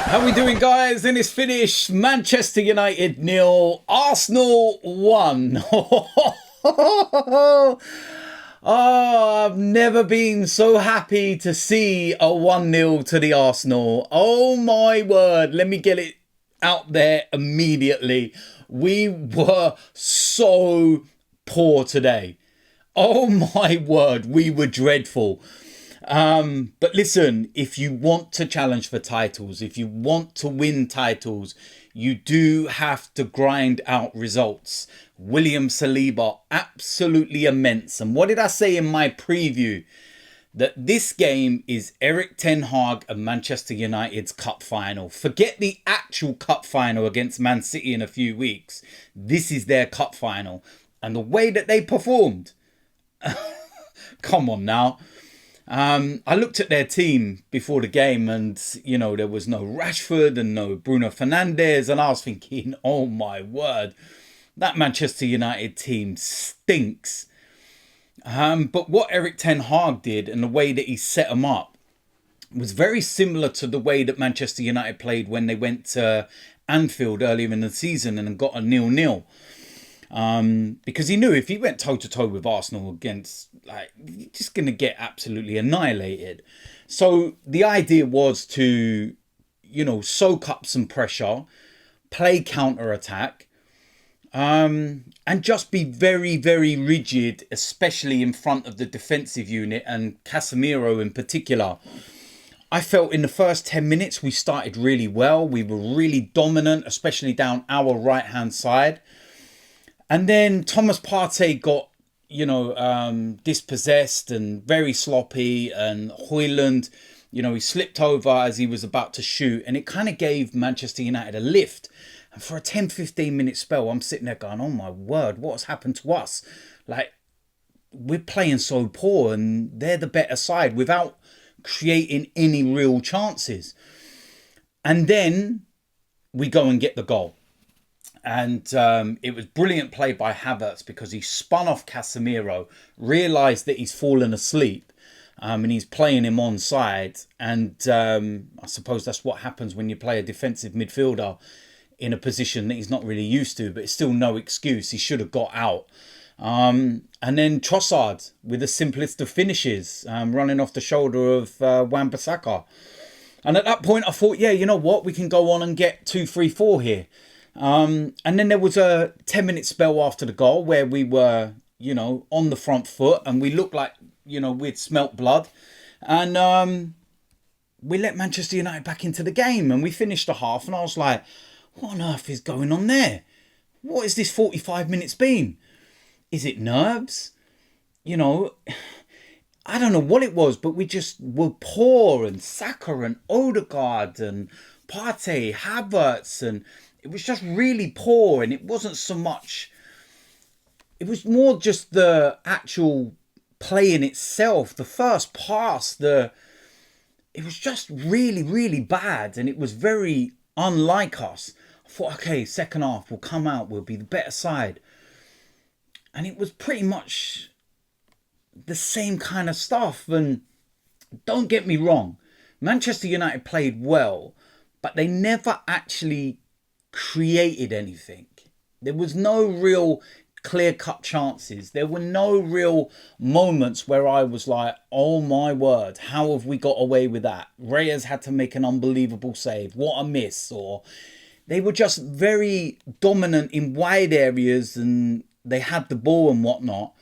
How we doing, guys? And it's finished. Manchester United 0, Arsenal 1. Oh, I've never been so happy to see a 1-0 to the Arsenal. Oh my word. Let me get it out there immediately. We were so poor today. Oh my word, we were dreadful. But listen, if you want to challenge for titles, if you want to win titles, you do have to grind out results. William Saliba, absolutely immense. And what did I say in my preview? That this game is Erik ten Hag and Manchester United's cup final. Forget the actual cup final against Man City in a few weeks. This is their cup final. And the way that they performed, come on now. I looked at their team before the game and, you know, there was no Rashford and no Bruno Fernandes. And I was thinking, oh my word, that Manchester United team stinks. But what Erik ten Hag did and the way that he set them up was very similar to the way that Manchester United played when they went to Anfield earlier in the season and got a 0-0. Because he knew if he went toe-to-toe with Arsenal against, like, you're just going to get absolutely annihilated. So the idea was to, you know, soak up some pressure, play counter-attack, and just be very, very rigid, especially in front of the defensive unit and Casemiro in particular. I felt in the first 10 minutes we started really well. We were really dominant, especially down our right-hand side. And then Thomas Partey got, you know, dispossessed and very sloppy. And Højlund, you know, he slipped over as he was about to shoot. And it kind of gave Manchester United a lift. And for a 10-15 minute spell, I'm sitting there going, oh my word, what's happened to us? Like, we're playing so poor and they're the better side without creating any real chances. And then we go and get the goal. And it was brilliant play by Havertz because he spun off Casemiro, realised that he's fallen asleep and he's playing him onside. And I suppose that's what happens when you play a defensive midfielder in a position that he's not really used to, but it's still no excuse. He should have got out. And then Trossard with the simplest of finishes, running off the shoulder of Wan-Bissaka. And at that point I thought, yeah, you know what? We can go on and get 2-3-4 here. And then there was a 10-minute spell after the goal where we were, you know, on the front foot and we looked like, you know, we'd smelt blood. And we let Manchester United back into the game and we finished the half and I was like, what on earth is going on there? What has this 45 minutes been? Is it nerves? You know, I don't know what it was, but we just were poor and Saka and Odegaard and Partey, Havertz, and it was just really poor. And it wasn't so much, it was more just the actual play in itself. The first pass, it was just really, really bad. And it was very unlike us. I thought, okay, second half, we'll come out, we'll be the better side. And it was pretty much the same kind of stuff. And don't get me wrong, Manchester United played well, but they never actually created anything. There was no real clear-cut chances. There were no real moments where I was like, oh my word, how have we got away with that? Reyes had to make an unbelievable save. What a miss. Or they were just very dominant in wide areas and they had the ball and whatnot.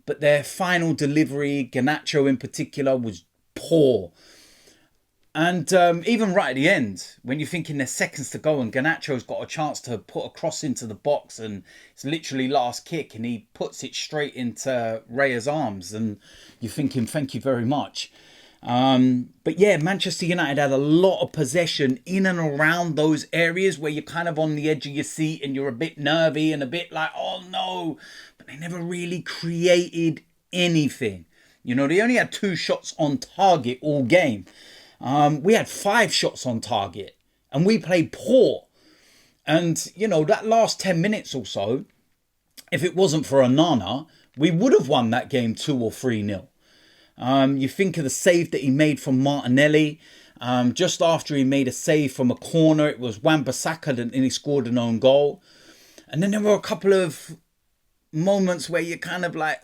But their final delivery, Garnacho in particular, was poor. And even right at the end, when you're thinking there's seconds to go and Garnacho's got a chance to put a cross into the box and it's literally last kick and he puts it straight into Reyes' arms and you're thinking, thank you very much. But yeah, Manchester United had a lot of possession in and around those areas where you're kind of on the edge of your seat and you're a bit nervy and a bit like, oh no, but they never really created anything. You know, they only had 2 shots on target all game. We had 5 shots on target and we played poor. And, you know, that last 10 minutes or so, if it wasn't for Onana, we would have won that game 2 or 3-0. You think of the save that he made from Martinelli. Just after he made a save from a corner, it was Wan-Bissaka and he scored an own goal. And then there were a couple of moments where you're kind of like,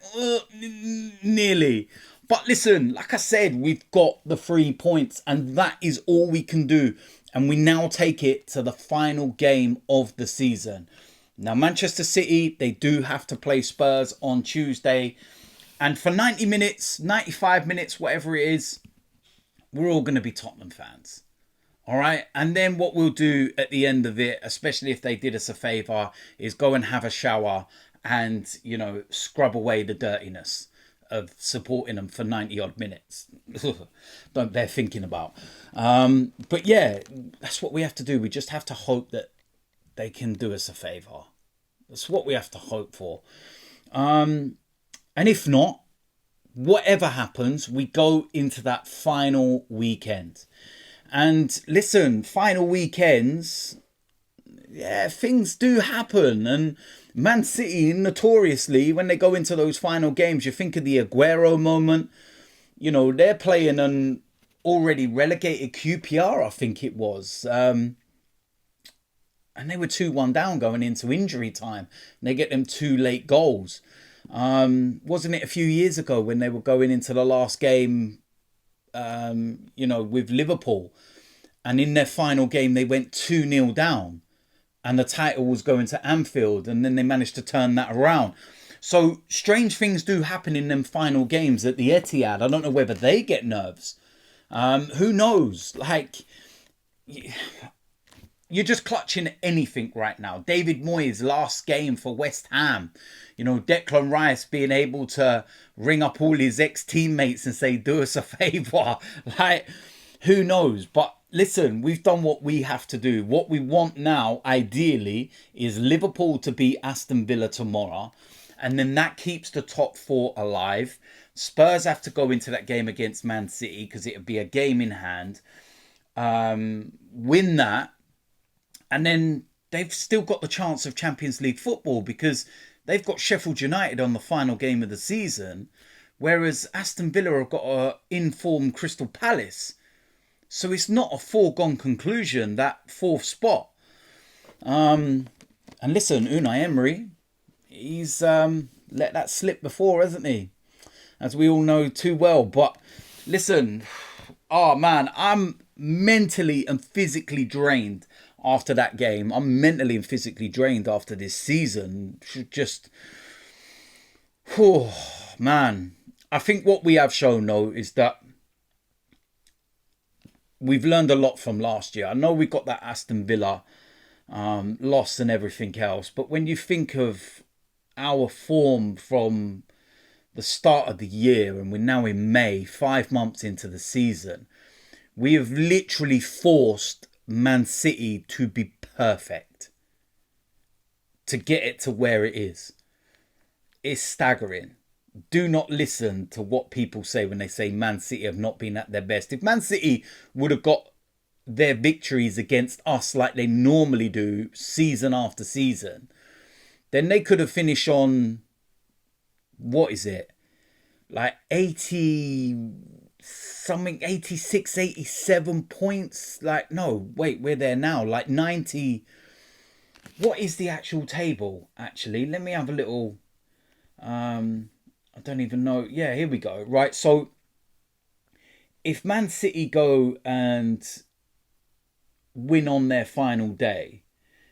nearly. But listen, like I said, we've got the 3 points and that is all we can do. And we now take it to the final game of the season. Now, Manchester City, they do have to play Spurs on Tuesday. And for 90 minutes, 95 minutes, whatever it is, we're all going to be Tottenham fans. All right. And then what we'll do at the end of it, especially if they did us a favour, is go and have a shower and, scrub away the dirtiness of supporting them for 90 odd minutes. Don't bear thinking about. But yeah, that's what we have to do. We just have to hope that they can do us a favour. That's what we have to hope for. And if not, whatever happens, we go into that final weekend. And listen, final weekends, yeah, things do happen. And Man City, notoriously, when they go into those final games, you think of the Aguero moment. They're playing an already relegated QPR, I think it was. And they were 2-1 down going into injury time. And they get them 2 late goals. Wasn't it a few years ago when they were going into the last game, with Liverpool? And in their final game, they went 2-0 down. And the title was going to Anfield. And then they managed to turn that around. So strange things do happen in them final games at the Etihad. I don't know whether they get nerves. Who knows? You're just clutching anything right now. David Moyes' last game for West Ham. Declan Rice being able to ring up all his ex-teammates and say, do us a favour. Who knows? But listen, we've done what we have to do. What we want now, ideally, is Liverpool to beat Aston Villa tomorrow. And then that keeps the top 4 alive. Spurs have to go into that game against Man City because it would be a game in hand. Win that. And then they've still got the chance of Champions League football because they've got Sheffield United on the final game of the season. Whereas Aston Villa have got an informed Crystal Palace. So it's not a foregone conclusion, that 4th spot. And listen, Unai Emery, he's let that slip before, hasn't he? As we all know too well. But listen, man, I'm mentally and physically drained after that game. I'm mentally and physically drained after this season. Just, man. I think what we have shown, though, is that we've learned a lot from last year. I know we got that Aston Villa loss and everything else. But when you think of our form from the start of the year, and we're now in May, 5 months into the season, we have literally forced Man City to be perfect to get it to where it is. It's staggering. Do not listen to what people say when they say Man City have not been at their best. If Man City would have got their victories against us like they normally do season after season, then they could have finished on, what is it? Like 80 something, 86, 87 points. Like, no, wait, we're there now. Like 90. What is the actual table, actually? Let me have a little, I don't even know. Yeah, here we go. Right, so if Man City go and win on their final day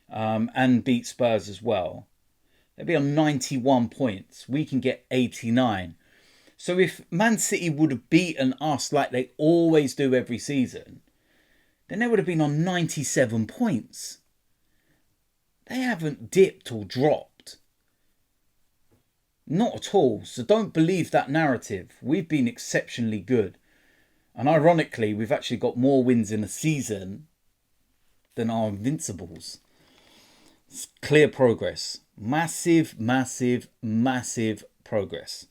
and beat Spurs as well, they'll be on 91 points. We can get 89. So if Man City would have beaten us like they always do every season, then they would have been on 97 points. They haven't dipped or dropped. Not at all. So don't believe that narrative. We've been exceptionally good. And ironically, we've actually got more wins in a season than our Invincibles. It's clear progress. Massive, massive, massive progress.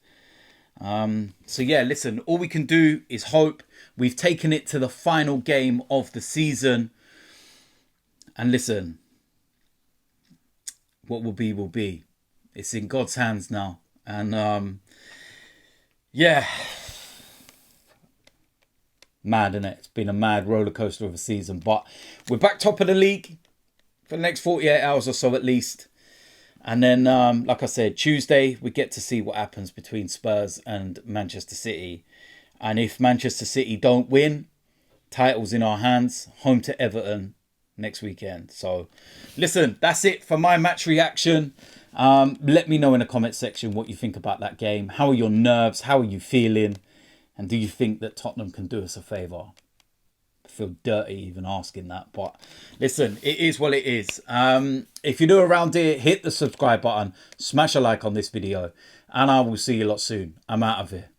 So yeah, listen, all we can do is hope. We've taken it to the final game of the season. And listen, what will be, will be. It's in God's hands now. And yeah, Mad, innit? It's been a mad roller coaster of a season. But we're back top of the league for the next 48 hours or so at least. And then, like I said, Tuesday, we get to see what happens between Spurs and Manchester City. And if Manchester City don't win, title's in our hands, home to Everton next weekend. So, listen, that's it for my match reaction. Let me know in the comment section what you think about that game. How are your nerves? How are you feeling? And do you think that Tottenham can do us a favour? I feel dirty even asking that. But listen, it is what it is. If you're new around here, hit the subscribe button. Smash a like on this video. And I will see you lot soon. I'm out of here.